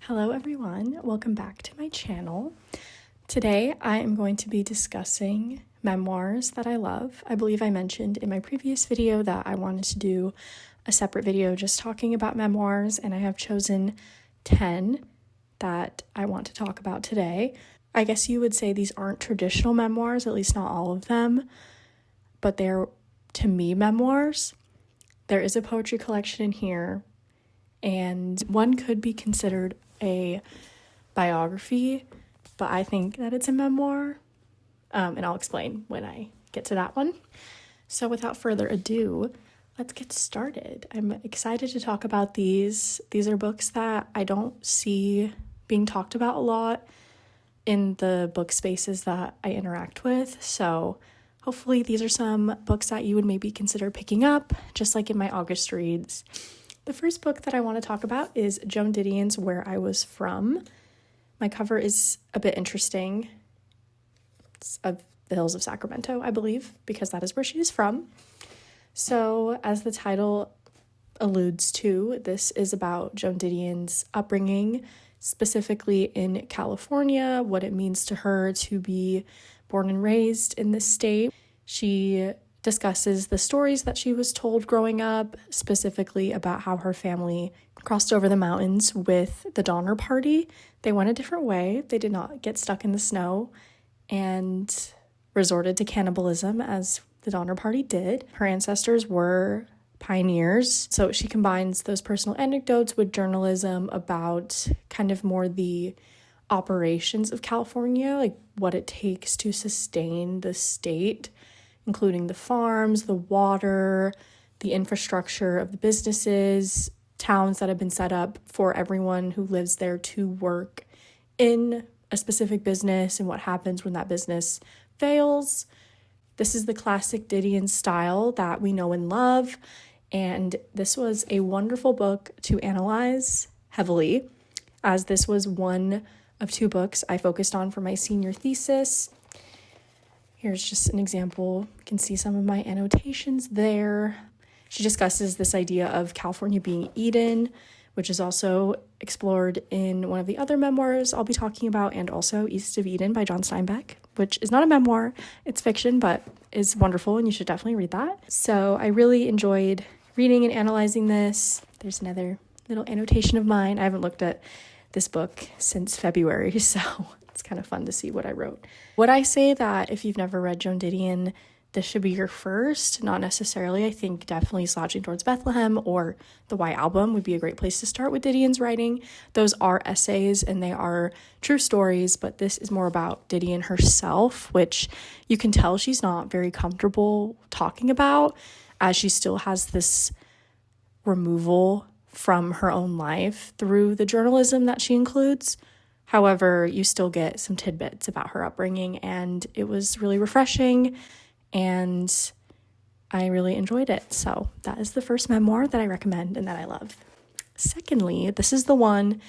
Hello everyone, welcome back to my channel. Today I am going to be discussing memoirs that I love. I believe I mentioned in my previous video that I wanted to do a separate video just talking about memoirs, and I have chosen 10 that I want to talk about today. I guess you would say these aren't traditional memoirs, at least not all of them, but they're, to me, memoirs. There is a poetry collection in here, and one could be considered a biography, but I think that it's a memoir, and I'll explain when I get to that one. So without further ado, let's get started. I'm excited to talk about these. These are books that I don't see being talked about a lot in the book spaces that I interact with, so hopefully these are some books that you would maybe consider picking up, just like in my August reads. The first book that I want to talk about is Joan Didion's Where I Was From. My cover is a bit interesting. It's of the hills of Sacramento, I believe, because that is where she is from. So, as the title alludes to, this is about Joan Didion's upbringing, specifically in California, what it means to her to be born and raised in this state. She discusses the stories that she was told growing up, specifically about how her family crossed over the mountains with the Donner Party. They went a different way. They did not get stuck in the snow and resorted to cannibalism as the Donner Party did. Her ancestors were pioneers. So she combines those personal anecdotes with journalism about kind of more the operations of California, like what it takes to sustain the state, including the farms, the water, the infrastructure of the businesses, towns that have been set up for everyone who lives there to work in a specific business and what happens when that business fails. This is the classic Didion style that we know and love, and this was a wonderful book to analyze heavily, as this was one of two books I focused on for my senior thesis. Here's just an example. You can see some of my annotations there. She discusses this idea of California being Eden, which is also explored in one of the other memoirs I'll be talking about, and also East of Eden by John Steinbeck, which is not a memoir, it's fiction, but is wonderful, and you should definitely read that. So I really enjoyed reading and analyzing this. There's another little annotation of mine. I haven't looked at this book since February, so it's kind of fun to see what I wrote. Would I say that if you've never read Joan Didion, this should be your first? Not necessarily. I think definitely Slouching Towards Bethlehem or The White Album would be a great place to start with Didion's writing. Those are essays and they are true stories, but this is more about Didion herself, which you can tell she's not very comfortable talking about, as she still has this removal from her own life through the journalism that she includes. However, you still get some tidbits about her upbringing, and it was really refreshing, and I really enjoyed it. So that is the first memoir that I recommend and that I love. Secondly, this is the one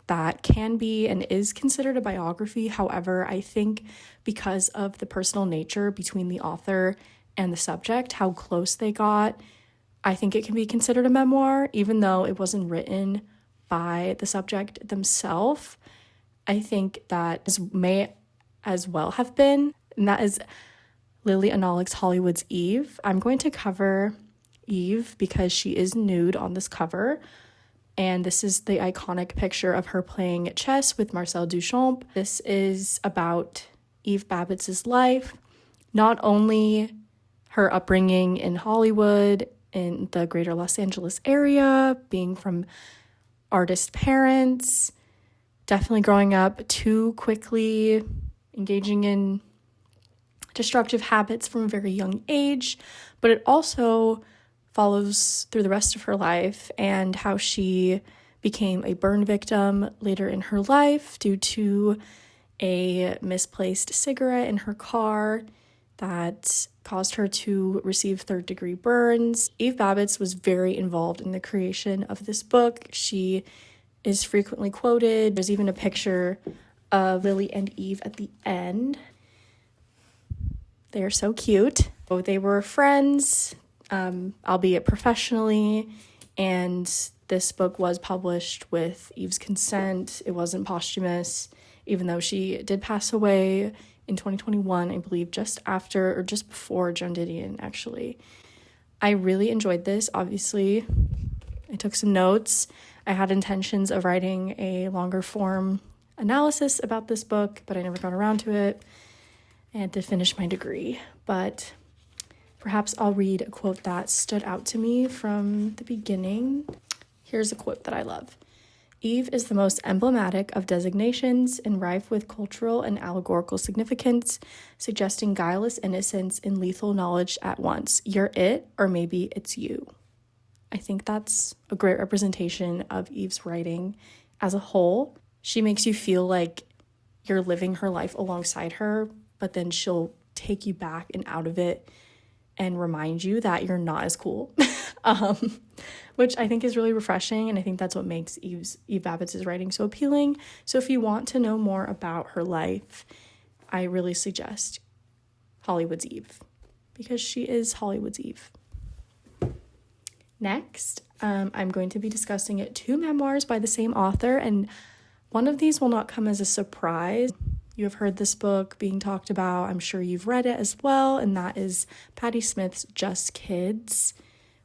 that can be and is considered a biography. However, I think because of the personal nature between the author and the subject, how close they got, I think it can be considered a memoir, even though it wasn't written by the subject themselves. I think that this may as well have been, and that is Lili Anolik's Hollywood's Eve. I'm going to cover Eve because she is nude on this cover, and this is the iconic picture of her playing chess with Marcel Duchamp. This is about Eve Babbitt's life, not only her upbringing in Hollywood, in the greater Los Angeles area, being from artist parents, definitely growing up too quickly, engaging in destructive habits from a very young age, but it also follows through the rest of her life and how she became a burn victim later in her life due to a misplaced cigarette in her car that caused her to receive third-degree burns. Eve Babbitt was very involved in the creation of this book. She is frequently quoted. There's even a picture of Lily and Eve at the end. They are so cute. They were friends, albeit professionally, and this book was published with Eve's consent. It wasn't posthumous, even though she did pass away in 2021, I believe, just after or just before Joan Didion, actually. I really enjoyed this. Obviously, I took some notes. I had intentions of writing a longer form analysis about this book, but I never got around to it. I had to finish my degree, but perhaps I'll read a quote that stood out to me from the beginning. Here's a quote that I love. Eve is the most emblematic of designations and rife with cultural and allegorical significance, suggesting guileless innocence and lethal knowledge at once. You're it, or maybe it's you. I think that's a great representation of Eve's writing as a whole. She makes you feel like you're living her life alongside her, but then she'll take you back and out of it and remind you that you're not as cool, which I think is really refreshing, and I think that's what makes Eve Babbitt's writing so appealing. So if you want to know more about her life, I really suggest Hollywood's Eve, because she is Hollywood's Eve. Next, I'm going to be discussing 2 memoirs by the same author, and one of these will not come as a surprise. You have heard this book being talked about. I'm sure you've read it as well, and that is Patti Smith's Just Kids,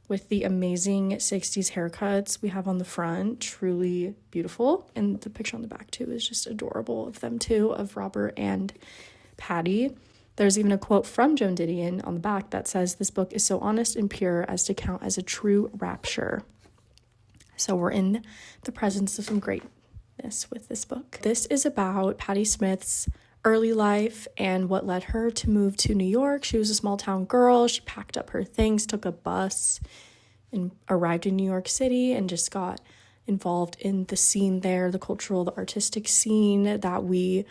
with the amazing 60s haircuts we have on the front. Truly beautiful. And the picture on the back, too, is just adorable of them, too, of Robert and Patti. There's even a quote from Joan Didion on the back that says, "This book is so honest and pure as to count as a true rapture." So we're in the presence of some greatness with this book. This is about Patti Smith's early life and what led her to move to New York. She was a small town girl. She packed up her things, took a bus, and arrived in New York City and just got involved in the scene there, the cultural, the artistic scene that we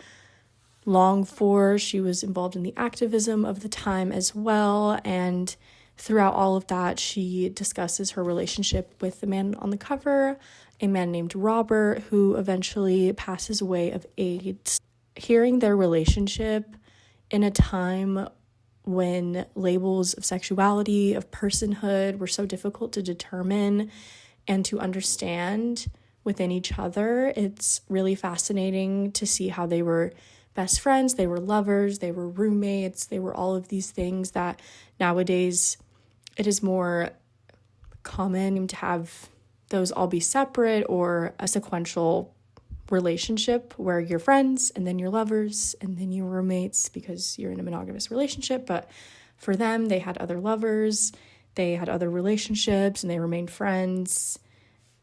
long for. She was involved in the activism of the time as well, and throughout all of that, she discusses her relationship with the man on the cover, a man named Robert, who eventually passes away of AIDS. Hearing their relationship in a time when labels of sexuality, of personhood were so difficult to determine and to understand within each other, it's really fascinating to see how they were best friends, they were lovers, they were roommates, they were all of these things that nowadays it is more common to have those all be separate, or a sequential relationship where you're friends and then you're lovers and then you're roommates because you're in a monogamous relationship. But for them, they had other lovers, they had other relationships, and they remained friends.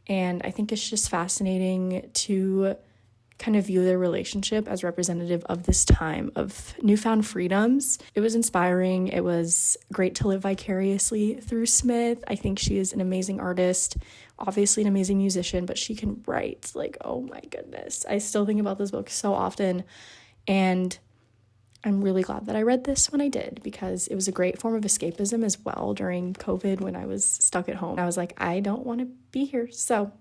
And I think it's just fascinating to kind of view their relationship as representative of this time of newfound freedoms. It was inspiring. It was great to live vicariously through Smith. I think she is an amazing artist, obviously an amazing musician, but she can write. Like, oh my goodness. I still think about this book so often, and I'm really glad that I read this when I did, because it was a great form of escapism as well during COVID when I was stuck at home. I was like, I don't want to be here, so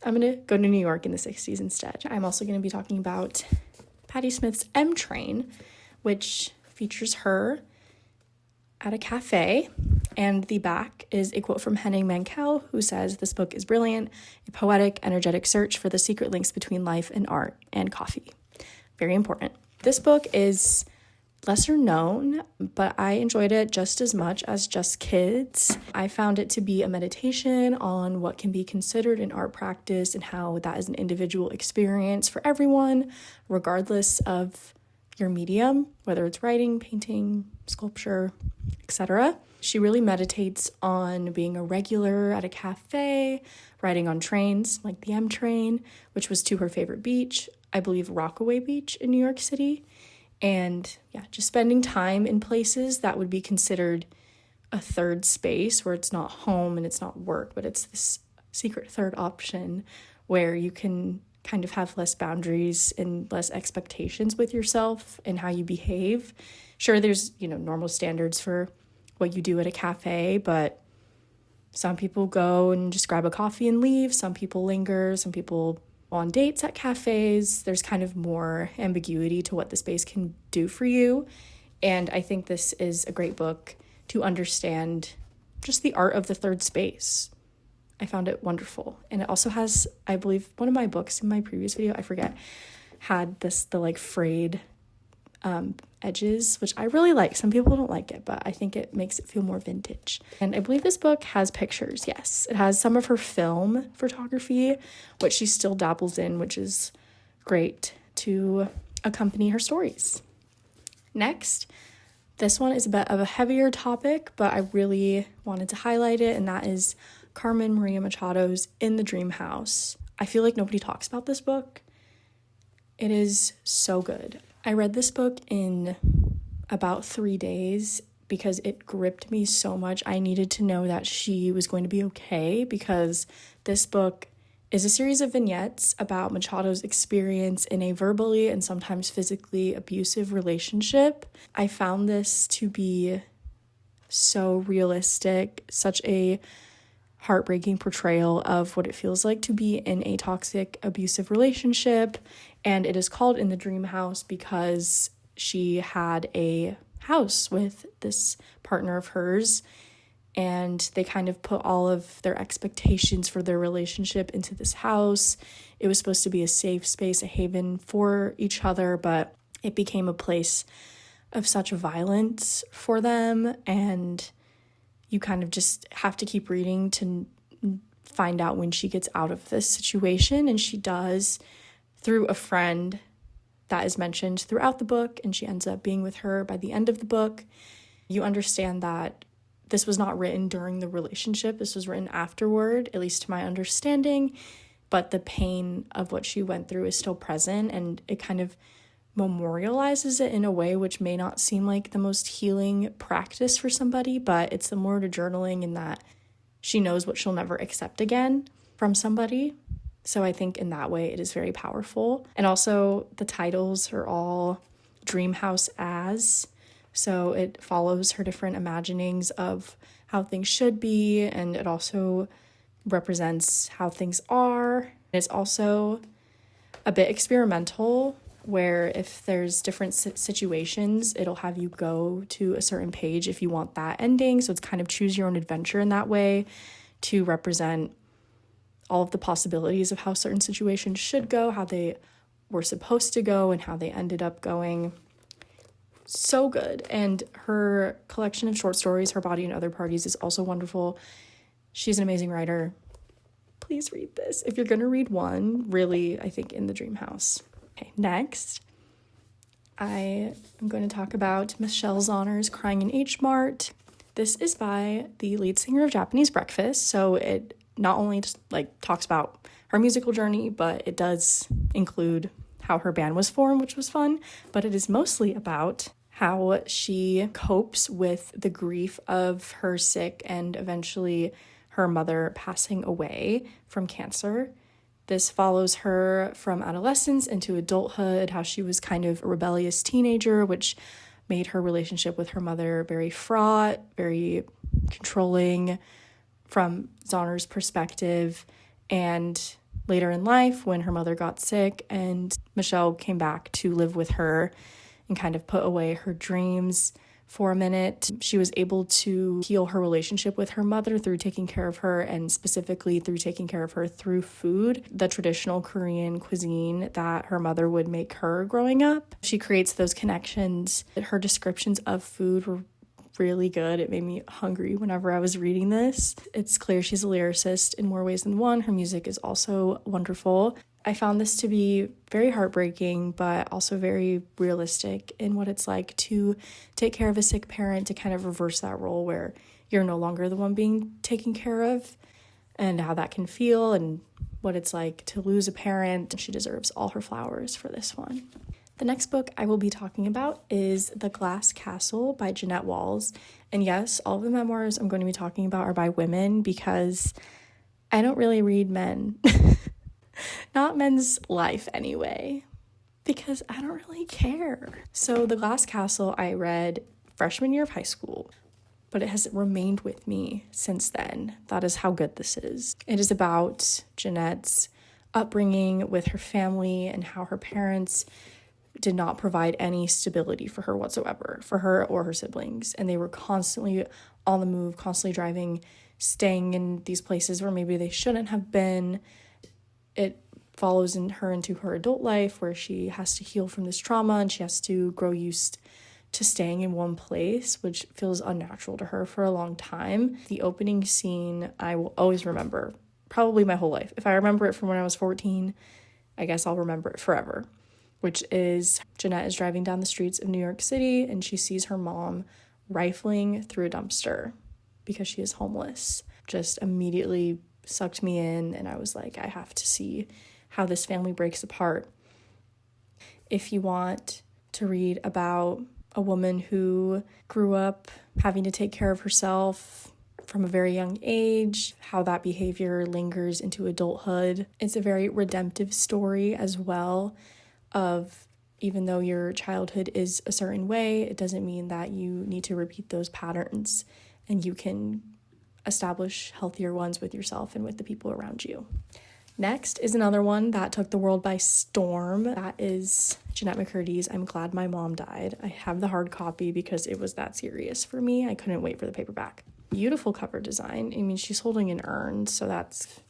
I'm going to go to New York in the 60s instead. I'm also going to be talking about Patti Smith's M Train, which features her at a cafe. And the back is a quote from Henning Mankell, who says, "This book is brilliant, a poetic, energetic search for the secret links between life and art and coffee." Very important. This book is lesser known, but I enjoyed it just as much as Just Kids. I found it to be a meditation on what can be considered an art practice and how that is an individual experience for everyone, regardless of your medium, whether it's writing, painting, sculpture, etc. She really meditates on being a regular at a cafe, riding on trains like the M train, which was to her favorite beach, I believe Rockaway Beach in New York City. And yeah, just spending time in places that would be considered a third space, where it's not home and it's not work, but it's this secret third option where you can kind of have less boundaries and less expectations with yourself and how you behave. Sure, there's, normal standards for what you do at a cafe, but some people go and just grab a coffee and leave. Some people linger. Some people on dates at cafes. There's kind of more ambiguity to what the space can do for you. And I think this is a great book to understand just the art of the third space. I found it wonderful. And it also has, I believe, one of my books in my previous video, I forget, had the like frayed edges, which I really like. Some people don't like it, but I think it makes it feel more vintage. And I believe this book has pictures. Yes, it has some of her film photography, which she still dabbles in, which is great to accompany her stories. Next, this one is a bit of a heavier topic, but I really wanted to highlight it, and that is Carmen Maria Machado's In the Dream House. I feel like nobody talks about this book. It is so good. I read this book in about 3 days because it gripped me so much. I needed to know that she was going to be okay, because this book is a series of vignettes about Machado's experience in a verbally and sometimes physically abusive relationship. I found this to be so realistic, such a heartbreaking portrayal of what it feels like to be in a toxic, abusive relationship. And it is called In the Dream House because she had a house with this partner of hers, and they kind of put all of their expectations for their relationship into this house. It was supposed to be a safe space, a haven for each other, but it became a place of such violence for them, and you kind of just have to keep reading to find out when she gets out of this situation, and she does through a friend that is mentioned throughout the book, and she ends up being with her by the end of the book. You understand that this was not written during the relationship. This was written afterward, at least to my understanding, but the pain of what she went through is still present, and it kind of memorializes it in a way which may not seem like the most healing practice for somebody, but it's similar to journaling in that she knows what she'll never accept again from somebody. So I think in that way it is very powerful. And also the titles are all Dream House as, so it follows her different imaginings of how things should be, and it also represents how things are. It's also a bit experimental, where if there's different situations, it'll have you go to a certain page if you want that ending. So it's kind of choose your own adventure in that way to represent all of the possibilities of how certain situations should go, how they were supposed to go, and how they ended up going. So good. And her collection of short stories, Her Body and Other Parties, is also wonderful. She's an amazing writer. Please read this. If you're going to read one, really, I think In the Dream House. Okay, next, I am going to talk about Michelle Zauner's Crying in Mart. This is by the lead singer of Japanese Breakfast, so it not only just talks about her musical journey, but it does include how her band was formed, which was fun, but it is mostly about how she copes with the grief of her sick and eventually her mother passing away from cancer. This follows her from adolescence into adulthood, how she was kind of a rebellious teenager, which made her relationship with her mother very fraught, very controlling from Zauner's perspective. And later in life, when her mother got sick and Michelle came back to live with her and kind of put away her dreams for a minute, she was able to heal her relationship with her mother through taking care of her, and specifically through taking care of her through food, the traditional Korean cuisine that her mother would make her growing up. She creates those connections. Her descriptions of food were really good. It made me hungry whenever I was reading this. It's clear she's a lyricist in more ways than one. Her music is also wonderful. I found this to be very heartbreaking, but also very realistic in what it's like to take care of a sick parent, to kind of reverse that role where you're no longer the one being taken care of, and how that can feel and what it's like to lose a parent. She deserves all her flowers for this one. The next book I will be talking about is The Glass Castle by Jeannette Walls. And yes, all of the memoirs I'm going to be talking about are by women because I don't really read men. Not men's life anyway, because I don't really care. So The Glass Castle I read freshman year of high school, but it has remained with me since then. That is how good this is. It is about Jeannette's upbringing with her family and how her parents did not provide any stability for her whatsoever, for her or her siblings. And they were constantly on the move, constantly driving staying in these places where maybe they shouldn't have been. It follows her into her adult life where she has to heal from this trauma and she has to grow used to staying in one place, which feels unnatural to her for a long time. The opening scene I will always remember, probably my whole life. If I remember it from when I was 14, I guess I'll remember it forever, which is Jeannette is driving down the streets of New York City and she sees her mom rifling through a dumpster because she is homeless. Just immediately sucked me in, and I was like, I have to see how this family breaks apart. If you want to read about a woman who grew up having to take care of herself from a very young age, how that behavior lingers into adulthood, it's a very redemptive story as well of even though your childhood is a certain way, it doesn't mean that you need to repeat those patterns, and you can establish healthier ones with yourself and with the people around you. Next is another one that took the world by storm. That is Jeannette McCurdy's I'm Glad My Mom Died. I have the hard copy because it was that serious for me. I couldn't wait for the paperback. Beautiful cover design. I mean, she's holding an urn, so that's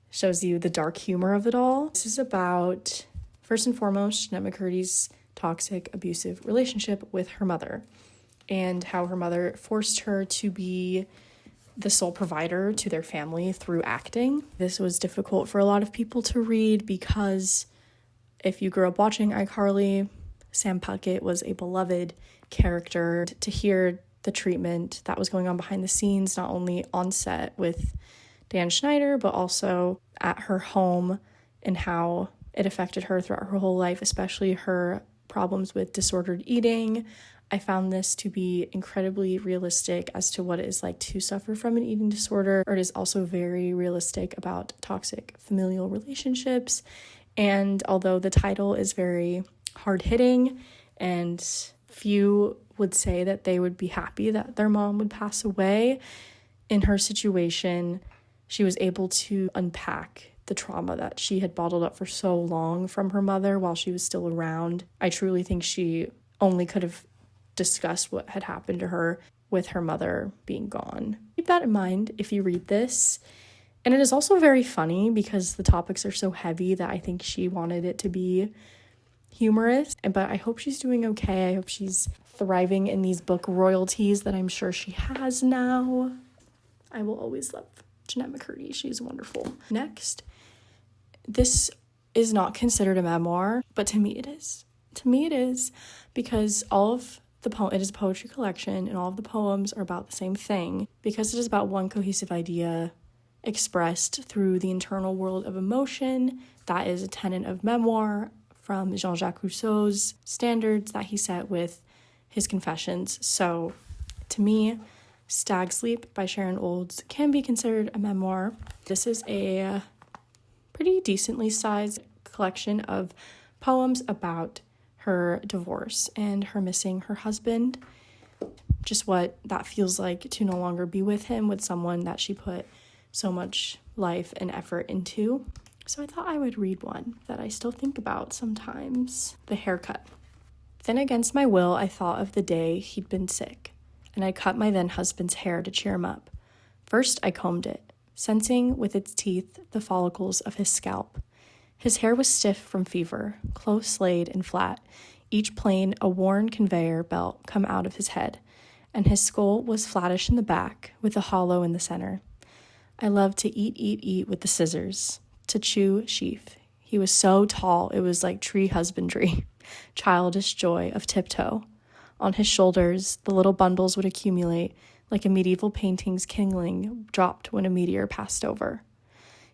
shows you the dark humor of it all. This is about, first and foremost, Jeannette McCurdy's toxic, abusive relationship with her mother and how her mother forced her to be the sole provider to their family through acting. This was difficult for a lot of people to read because if you grew up watching iCarly, Sam Puckett was a beloved character. To hear the treatment that was going on behind the scenes, not only on set with Dan Schneider, but also at her home and how it affected her throughout her whole life, especially her problems with disordered eating. I found this to be incredibly realistic as to what it is like to suffer from an eating disorder. It is also very realistic about toxic familial relationships. And although the title is very hard-hitting and few would say that they would be happy that their mom would pass away, in her situation, she was able to unpack the trauma that she had bottled up for so long from her mother while she was still around. I truly think she only could have discussed what had happened to her with her mother being gone. Keep that in mind if you read this. And it is also very funny because the topics are so heavy that I think she wanted it to be humorous. But I hope she's doing okay. I hope she's thriving in these book royalties that I'm sure she has now. I will always love Jeannette McCurdy. She's wonderful. Next, this is not considered a memoir, but to me it is. To me it is because all of it is a poetry collection and all of the poems are about the same thing because it is about one cohesive idea expressed through the internal world of emotion. That is a tenet of memoir from Jean-Jacques Rousseau's standards that he set with his Confessions. So to me, Stag Sleep by Sharon Olds can be considered a memoir. This is a pretty decently sized collection of poems about her divorce and her missing her husband, just what that feels like to no longer be with him, with someone that she put so much life and effort into. So I thought I would read one that I still think about sometimes. The Haircut. Then against my will, I thought of the day he'd been sick, and I cut my then husband's hair to cheer him up. First I combed it, sensing with its teeth the follicles of his scalp. His hair was stiff from fever, close laid and flat, each plane a worn conveyor belt come out of his head, and his skull was flattish in the back, with a hollow in the center. I loved to eat with the scissors, to chew sheath. He was so tall, it was like tree husbandry, childish joy of tiptoe. On his shoulders, the little bundles would accumulate, like a medieval painting's kindling dropped when a meteor passed over.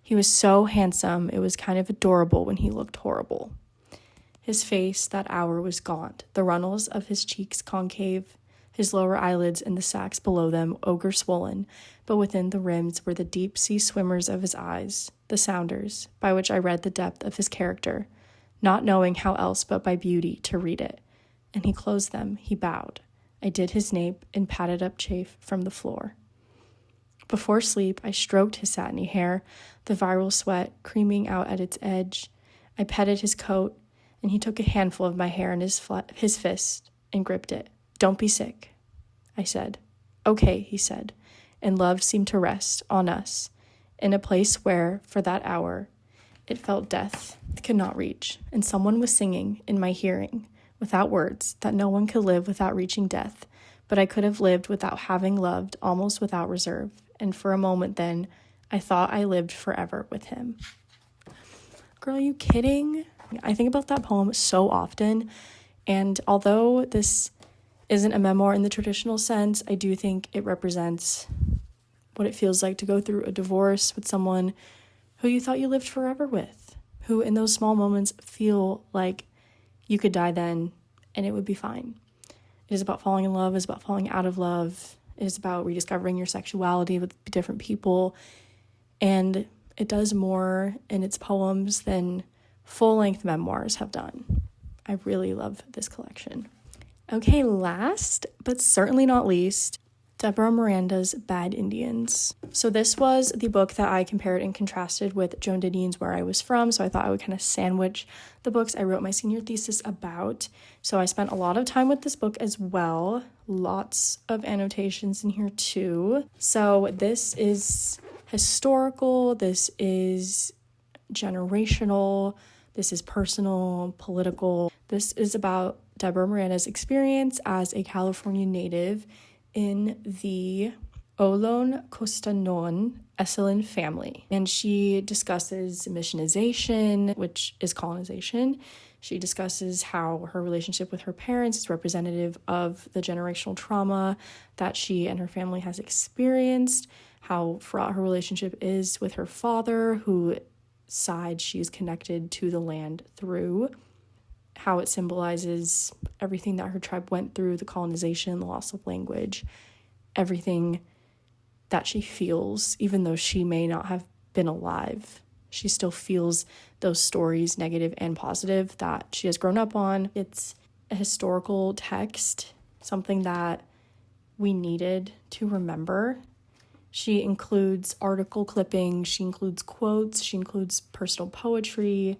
He was so handsome, it was kind of adorable when he looked horrible. His face that hour was gaunt, the runnels of his cheeks concave, his lower eyelids and the sacs below them ogre swollen, but within the rims were the deep sea swimmers of his eyes, the sounders, by which I read the depth of his character, not knowing how else but by beauty to read it. And he closed them, he bowed. I did his nape and patted up chafe from the floor. Before sleep, I stroked his satiny hair, the viral sweat creaming out at its edge. I petted his coat, and he took a handful of my hair in his fist and gripped it. Don't be sick, I said. Okay, he said, and love seemed to rest on us in a place where, for that hour, it felt death could not reach, and someone was singing in my hearing, without words, that no one could live without reaching death, but I could have lived without having loved, almost without reserve, and for a moment then, I thought I lived forever with him. Girl, are you kidding? I think about that poem so often, and although this isn't a memoir in the traditional sense, I do think it represents what it feels like to go through a divorce with someone who you thought you lived forever with, who in those small moments feel like you could die then and it would be fine. It is about falling in love, it's about falling out of love, it is about rediscovering your sexuality with different people, and it does more in its poems than full-length memoirs have done. I really love this collection. Okay, last, but certainly not least, Deborah Miranda's Bad Indians. So this was the book that I compared and contrasted with Joan Didion's Where I Was From, so I thought I would kind of sandwich the books I wrote my senior thesis about. So I spent a lot of time with this book as well. Lots of annotations in here too. So this is historical, this is generational, this is personal, political. This is about Deborah Miranda's experience as a California native in the Olon Costanon Esalen family. And she discusses missionization, which is colonization. She discusses how her relationship with her parents is representative of the generational trauma that she and her family has experienced, how fraught her relationship is with her father, whose side she's connected to the land through, how it symbolizes everything that her tribe went through, the colonization, the loss of language, everything that she feels, even though she may not have been alive. She still feels those stories, negative and positive, that she has grown up on. It's a historical text, something that we needed to remember. She includes article clippings, she includes quotes, she includes personal poetry.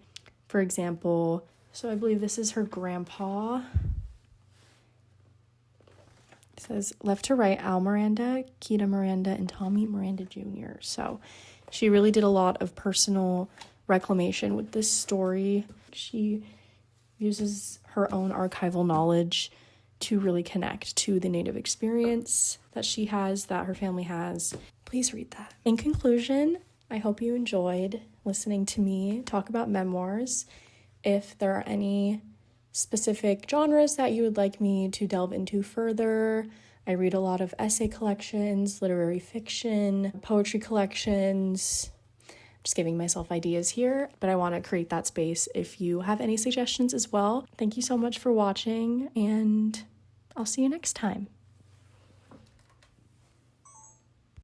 For example, so I believe this is her grandpa. It says, left to right, Al Miranda, Keita Miranda, and Tommy Miranda Jr. So she really did a lot of personal reclamation with this story. She uses her own archival knowledge to really connect to the Native experience that she has, that her family has. Please read that. In conclusion, I hope you enjoyed listening to me talk about memoirs. If there are any specific genres that you would like me to delve into further, I read a lot of essay collections, literary fiction, poetry collections. I'm just giving myself ideas here, but I want to create that space if you have any suggestions as well. Thank you so much for watching, and I'll see you next time.